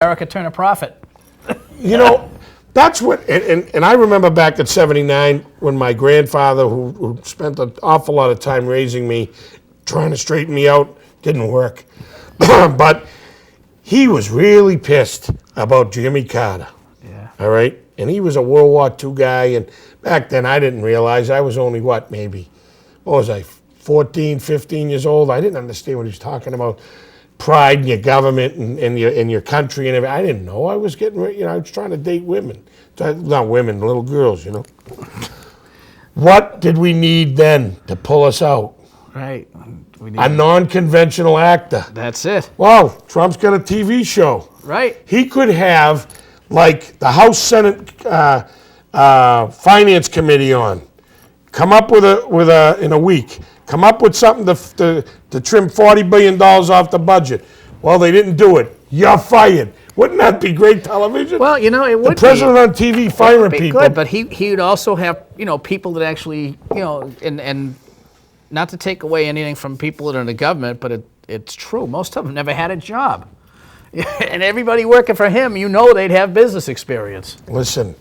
America turn a profit. You know, that's what, and I remember back at 79 when my grandfather, who spent an awful lot of time raising me, trying to straighten me out, didn't work. But he was really pissed about Jimmy Carter. Yeah. All right? And he was a World War II guy, and back then I didn't realize, I was only, what was I, 14, 15 years old? I didn't understand what he was talking about. Pride in your government and your country and everything. I didn't know. I was I was trying to date women. Not women, little girls, What did we need then to pull us out? Right. A non-conventional actor. That's it. Well, Trump's got a TV show. Right. He could have, like, the House Senate Finance Committee on. Come up with in a week. Come up with something to trim $40 billion off the budget. Well, they didn't do it. You're fired. Wouldn't that be great television? Well, it would be. The president on TV firing people. Good, but he'd also have, people that actually, and not to take away anything from people that are in the government, but it's true. Most of them never had a job. And everybody working for him, they'd have business experience. Listen,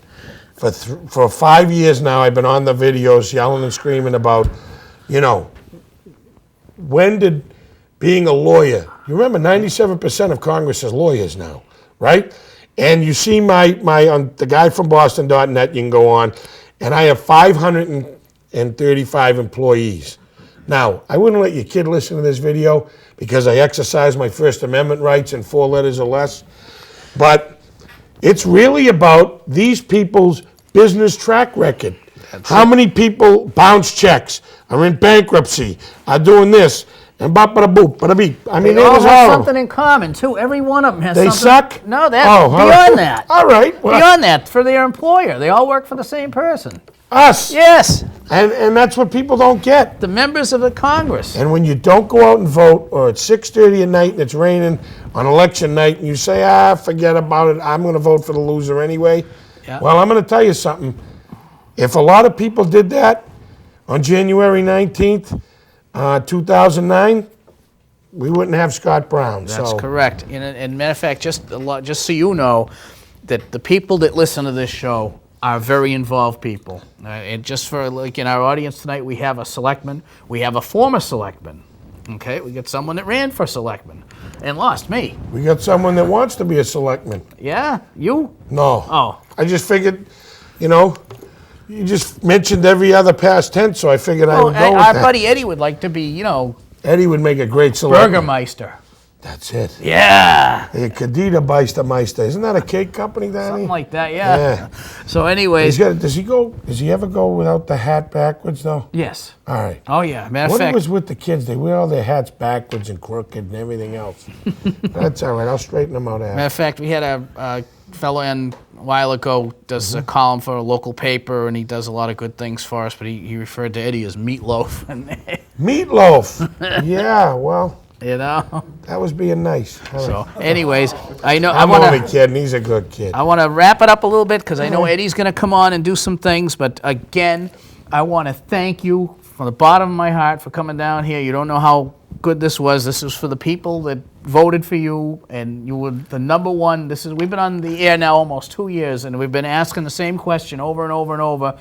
for 5 years now, I've been on the videos yelling and screaming about, when did being a lawyer, you remember 97% of Congress is lawyers now, right? And you see the guy from Boston.net, you can go on, and I have 535 employees. Now, I wouldn't let your kid listen to this video because I exercise my First Amendment rights in 4 letters or less, but it's really about these people's business track record. How many people bounce checks, are in bankruptcy, are doing this, and bada-boop, bada-beep. I mean, they all have horrible. something in common, too. Every one of them has they something. They suck? No, that's beyond that. All right. Well, beyond that, for their employer. They all work for the same person. Us. Yes. And that's what people don't get. The members of the Congress. And when you don't go out and vote, or it's 6:30 at night and it's raining on election night, and you say, forget about it, I'm going to vote for the loser anyway. Yeah. Well, I'm going to tell you something. If a lot of people did that on January 19th, 2009, we wouldn't have Scott Brown. That's correct. And matter of fact, just so you know, that the people that listen to this show are very involved people. And just for, in our audience tonight, we have a selectman. We have a former selectman. Okay, we got someone that ran for selectman and lost, me. We got someone that wants to be a selectman. Yeah, you? No. Oh. I just figured, you just mentioned every other past tense, so I figured I would go with our that. buddy Eddie would like to be, Eddie would make a great selectman. Burgermeister. That's it. Yeah. Hey, Kadita Meister. Isn't that a cake company, Danny? Something like that, yeah. So anyways. Does he ever go without the hat backwards, though? Yes. All right. Oh, yeah. Matter of fact. When it was with the kids, they wear all their hats backwards and crooked and everything else. That's all right. I'll straighten them out after. Matter of fact, we had a fellow in a while ago, does a column for a local paper, and he does a lot of good things for us, but he referred to Eddie as Meatloaf. Meatloaf? Yeah, well. That was being nice. So, anyways, I'm only kidding. He's a good kid. I want to wrap it up a little bit because I know Eddie's going to come on and do some things. But again, I want to thank you from the bottom of my heart for coming down here. You don't know how good this was. This was for the people that voted for you, and you were the number one. We've been on the air now almost 2 years, and we've been asking the same question over and over and over,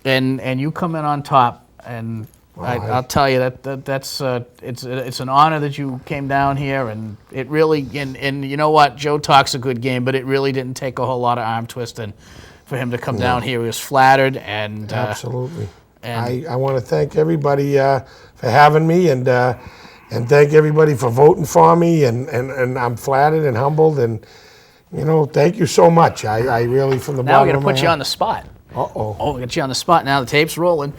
and you come in on top. And I'll tell you that's it's an honor that you came down here, and it really and you know what, Joe talks a good game, but it really didn't take a whole lot of arm twisting for him to come down here. He was flattered, and absolutely. And I want to thank everybody for having me, and thank everybody for voting for me, and I'm flattered and humbled, and thank you so much. I really, from the bottom of my heart. Now we're gonna put you on the spot. Uh-oh. Oh, we got you on the spot now. The tape's rolling.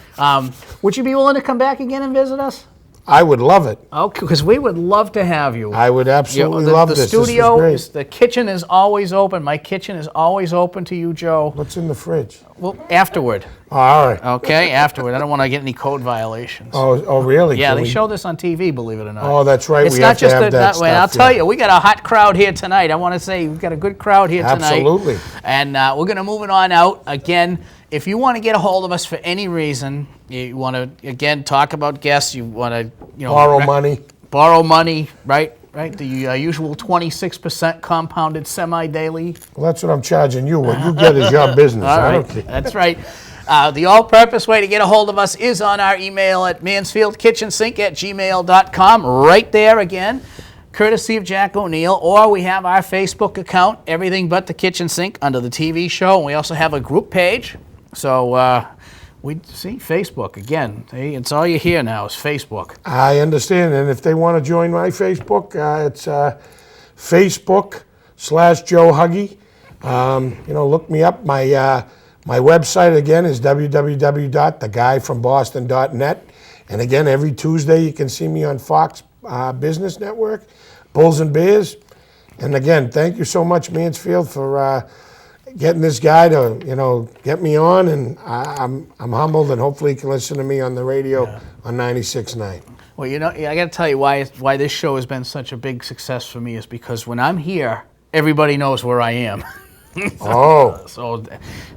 Would you be willing to come back again and visit us? I would love it. Okay, because we would love to have you. I would absolutely love this. The studio, this is great. The kitchen is always open. My kitchen is always open to you, Joe. What's in the fridge? Well, afterward. Oh, all right. Okay, afterward. I don't want to get any code violations. Oh, really? Yeah, they show this on TV, believe it or not. Oh, that's right. It's we not have just to have that stuff. I'll tell you, we got a hot crowd here tonight. I want to say we've got a good crowd here tonight. Absolutely. And we're going to move it on out. Again, if you want to get a hold of us for any reason, you want to, again, talk about guests, you want to, borrow money, right? right? The usual 26% compounded semi-daily. Well, that's what I'm charging you. What you get is your business. All I right, don't care. that's right. The all-purpose way to get a hold of us is on our email at mansfieldkitchensink@gmail.com. Right there again, courtesy of Jack O'Neill. Or we have our Facebook account, Everything But the Kitchen Sink, under the TV show. And we also have a group page. So we see Facebook again. It's all you hear now is Facebook. I understand. And if they want to join my Facebook, it's Facebook/Joe Huggy. Look me up. My website, again, is www.theguyfromboston.net. And again, every Tuesday you can see me on Fox Business Network, Bulls and Bears. And again, thank you so much, Mansfield, for getting this guy to, get me on. And I'm humbled, and hopefully he can listen to me on the radio on 96.9. Well, I got to tell you why this show has been such a big success for me is because when I'm here, everybody knows where I am. So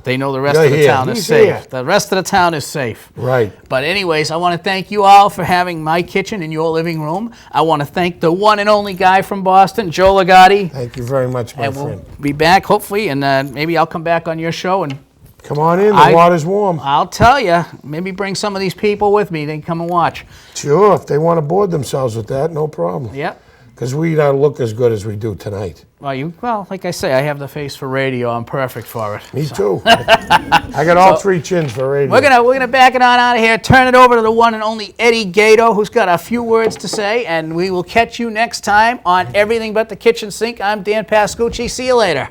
they know the rest of the town is safe. Here. The rest of the town is safe. Right. But anyways, I want to thank you all for having my kitchen in your living room. I want to thank the one and only guy from Boston, Joe Ligotti. Thank you very much, my and friend. We'll be back, hopefully, and maybe I'll come back on your show. And come on in. The water's warm. I'll tell you. Maybe bring some of these people with me. They can come and watch. Sure. If they want to board themselves with that, no problem. Yep. Because we don't look as good as we do tonight. Well, like I say, I have the face for radio. I'm perfect for it. Me too. I got all three chins for radio. We're gonna back it on out of here. Turn it over to the one and only Eddie Gato, who's got a few words to say, and we will catch you next time on Everything But the Kitchen Sink. I'm Dan Pascucci. See you later.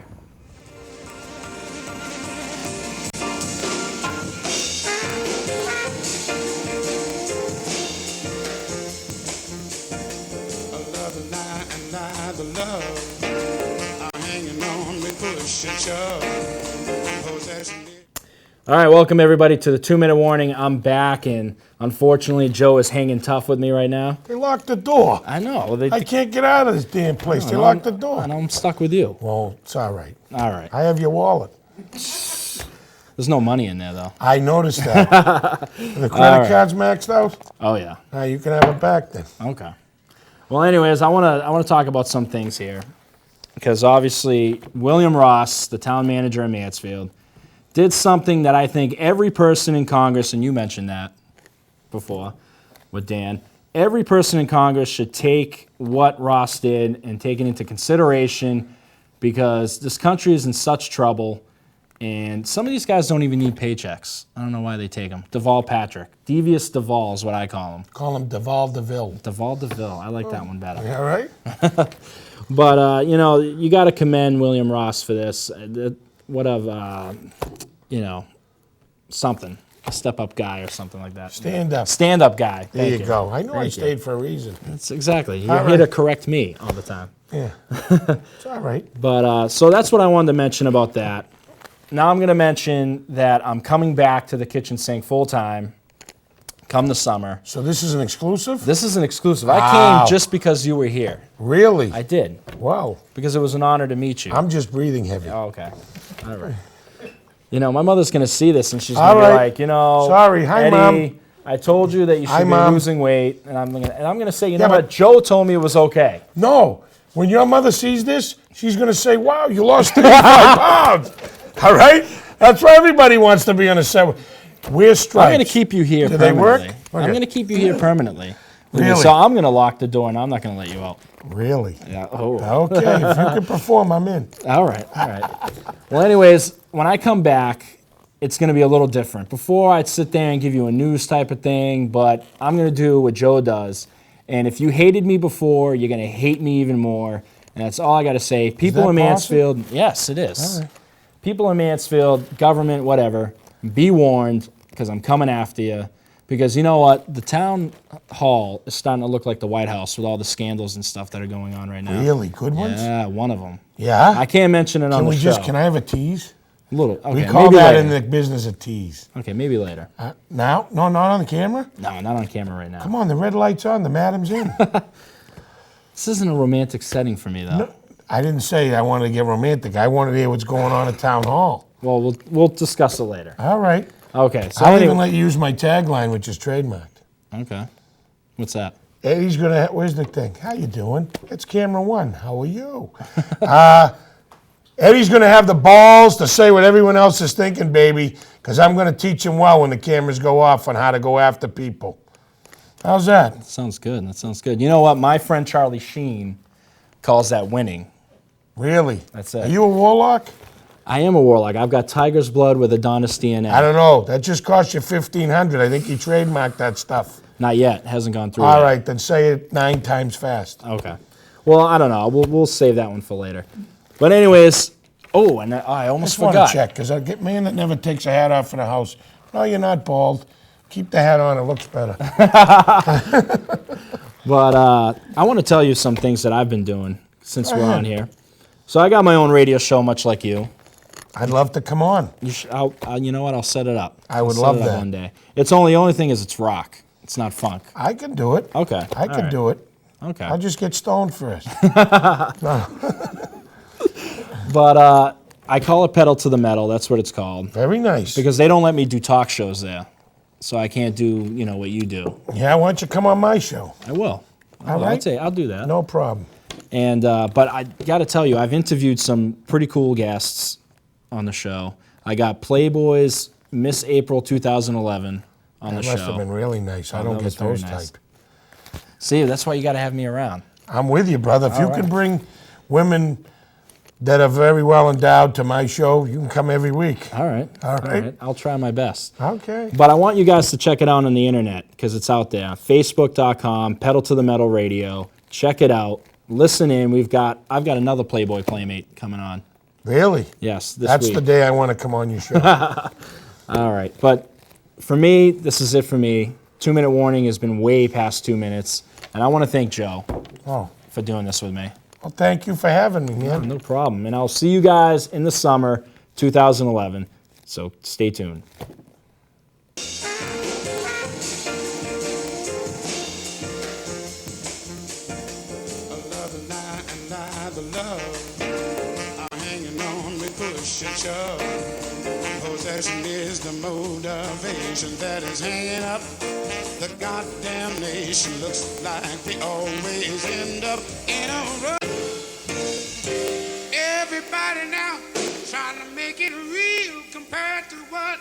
All right, welcome everybody to the 2-minute warning. I'm back, and unfortunately, Joe is hanging tough with me right now. They locked the door. I know. I can't get out of this damn place. They locked the door. And I'm stuck with you. Well, it's all right. All right. I have your wallet. There's no money in there, though. I noticed that. The credit card's maxed out? Oh, yeah. You can have it back then. Okay. Well, anyways, I want to talk about some things here. Because obviously, William Ross, the town manager in Mansfield, did something that I think every person in Congress, and you mentioned that before with Dan, every person in Congress should take what Ross did and take it into consideration, because this country is in such trouble, and some of these guys don't even need paychecks. I don't know why they take them. Deval Patrick. Devious Deval is what I call him. Call him Deval DeVille. Deval DeVille. I like that one better. Yeah, right? But, you got to commend William Ross for this. What of, something. A step-up guy or something like that. Stand up. Stand-up guy. There Thank you go. I know I Thank stayed for a reason. That's exactly. You're here to correct me all the time. Yeah. It's all right. But, so that's what I wanted to mention about that. Now I'm going to mention that I'm coming back to the kitchen sink full-time come the summer. So this is an exclusive? This is an exclusive. Wow. I came just because you were here. Really? I did. Wow. Because it was an honor to meet you. I'm just breathing heavy. Oh, okay. All right. My mother's going to see this, and she's going to be like, Sorry. Hi, Eddie, Mom. I told you that you should be Mom. losing weight, and I'm going to say, you know but- what? Joe told me it was okay. No. When your mother sees this, she's going to say, wow, you lost 35 pounds. All right? That's why everybody wants to be on a set. We're stripes. I'm going to keep you here Do they permanently. work? I'm Okay. going to keep you here permanently. Really? So I'm going to lock the door, and I'm not going to let you out. Really? Yeah. Oh. Okay. If you can perform, I'm in. All right. Well, anyways, when I come back, it's going to be a little different. Before, I'd sit there and give you a news type of thing, but I'm going to do what Joe does. And if you hated me before, you're going to hate me even more. And that's all I got to say. People that in Mansfield, yes, it is. All right. People in Mansfield, government, whatever, be warned, because I'm coming after you. Because you know what? The town hall is starting to look like the White House with all the scandals and stuff that are going on right now. Really? Good ones? Yeah, one of them. Yeah? I can't mention it on the show. Can I have a tease? A little. Okay, We call maybe that later. in the business a tease. Okay, maybe later. Now? No, not on the camera? No, not on camera right now. Come on, the red light's on, the madam's in. This isn't a romantic setting for me, though. No, I didn't say I wanted to get romantic. I wanted to hear what's going on at town hall. Well, we'll discuss it later. All right. Okay. So I'll anyway, even let you use my tagline, which is trademarked. okay. What's that? Eddie's gonna. Where's the thing? How you doing? It's camera one. How are you? Eddie's gonna have the balls to say what everyone else is thinking, baby, because I'm gonna teach him well when the cameras go off on how to go after people. How's that? Sounds good. That sounds good. You know what? My friend Charlie Sheen calls that winning. Really? That's it. Are you a warlock? I am a warlock. I've got tiger's blood with Adonis DNA. I don't know. That just cost you $1,500. I think you trademarked that stuff. Not yet. Hasn't gone through All yet. right, then say it 9 times fast. Okay. Well, I don't know. We'll save that one for later. But anyways, and I almost Just want forgot. to check, because I get man that never takes a hat off in the house. No, you're not bald. Keep the hat on. It looks better. But I want to tell you some things that I've been doing since Go we're ahead. on here. So I got my own radio show, much like you. I'd love to come on. You know what? I'll set it up. I would I'll love set it up that. one day. It's the only thing is it's rock. It's not funk. I can do it. Okay. I can do it. Okay. I'll just get stoned first. But I call it Pedal to the Metal. That's what it's called. Very nice. Because they don't let me do talk shows there. So I can't do, what you do. Yeah, why don't you come on my show? I will. All right. I'll do that. No problem. And but I got to tell you, I've interviewed some pretty cool guests on the show. I got Playboy's Miss April 2011 on the That show. must have been really nice. I don't that was get very those nice. type. See, that's why you got to have me around. I'm with you, brother. If you right. can bring women that are very well endowed to my show, you can come every week. All right. All right. I'll try my best. Okay. But I want you guys to check it out on the internet because it's out there. Facebook.com, Pedal to the Metal Radio. Check it out. Listen in. I've got another Playboy Playmate coming on. Really? Yes, this That's week. the day I want to come on your show. All right. But for me, this is it for me. 2-minute warning has been way past 2 minutes. And I want to thank Joe Oh, for doing this with me. well, thank you for having me, man. No problem. And I'll see you guys in the summer 2011. So stay tuned. The love are hanging on me, push and shove. Possession is the motivation that is hanging up the goddamn nation. Looks like they always end up in a rush. Everybody now trying to make it real compared to what